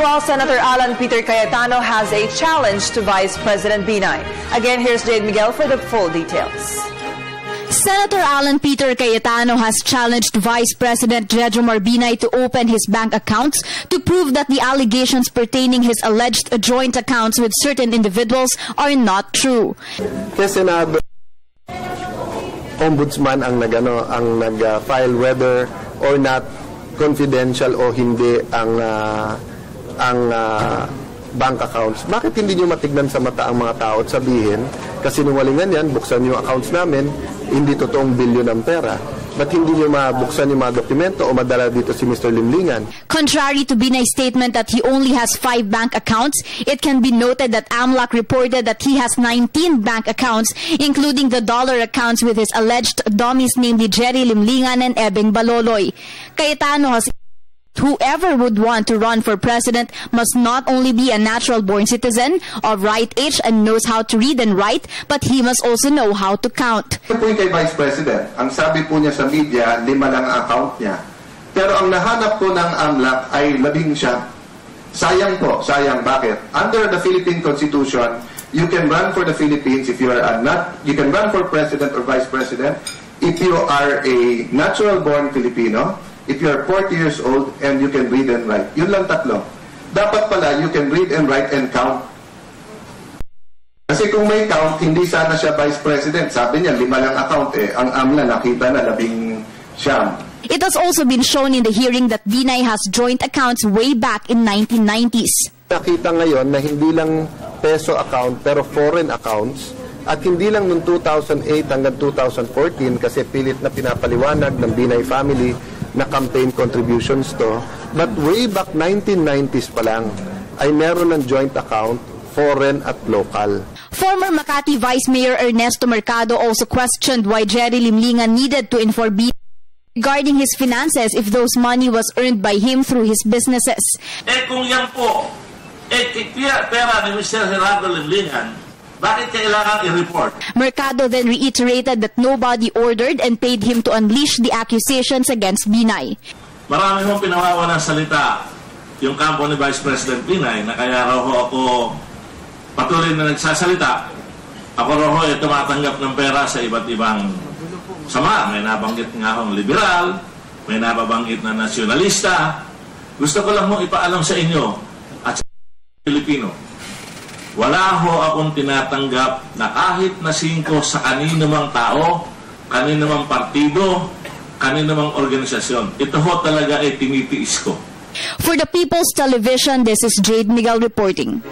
Meanwhile, Senator Alan Peter Cayetano has a challenge to Vice President Binay. Again, here's Jade Miguel for the full details. Senator Alan Peter Cayetano has challenged Vice President Jejomar Binay to open his bank accounts to prove that the allegations pertaining his alleged joint accounts with certain individuals are not true. Kasi ombudsman ang nag-file whether or not confidential o hindi ang bank accounts. Bakit hindi nyo matignan sa mata ang mga tao at sabihin, kasi sinungalingan yan, buksan nyo accounts namin, hindi totoong bilyon ang pera. Ba't hindi nyo mabuksan yung mga dokumento o madala dito si Mr. Limlingan? Contrary to Binay's statement that he only has 5 bank accounts, it can be noted that AMLAC reported that he has 19 bank accounts, including the dollar accounts with his alleged dummies, namely Jerry Limlingan and Ebeng Baloloy. Cayetano has whoever would want to run for president must not only be a natural-born citizen of right age and knows how to read and write, but he must also know how to count. Ito po yung kay Vice President. Ang sabi po niya sa media, 5 lang ang account niya. Pero ang nahanap po ng AMLAC ay 11. Sayang po, sayang. Bakit? Under the Philippine Constitution, you can run for the Philippines if you are you can run for president or vice president if you are a natural-born Filipino, if you are 40 years old and you can read and write. Yun lang 3. Dapat pala you can read and write and count. Kasi kung may count, hindi sana siya vice president. Sabi niya, 5 lang account eh. Ang AMLA nakita na 19. It has also been shown in the hearing that Binay has joint accounts way back in 1990s. Nakita ngayon na hindi lang peso account pero foreign accounts. At hindi lang noong 2008 hanggang 2014 kasi pilit na pinapaliwanag ng Binay family na campaign contributions to, but way back 1990s pa lang ay meron ng joint account, foreign at local. Former Makati Vice Mayor Ernesto Mercado also questioned why Jerry Limlingan needed to inform Binay regarding his finances if those money was earned by him through his businesses. Kung yan po, pera ni Mr. Gerardo Limlingan, bakit kailangan i-report? Mercado then reiterated that nobody ordered and paid him to unleash the accusations against Binay. Marami mong pinawawa ng salita yung kampo ni Vice President Binay na kaya raw ako patuloy na nagsasalita. Ako raw ay tumatanggap ng pera sa iba't ibang sama. May nabanggit nga akong liberal, may nababanggit na nasyonalista. Gusto ko lang mong ipaalam sa inyo at sa Pilipino. Wala ho akong tinatanggap na kahit na 5 sa kanino mang tao, kanino mang partido, kanino mang organisasyon. Ito ho talaga ay tinitiis ko. For the People's Television, this is Jade Miguel reporting.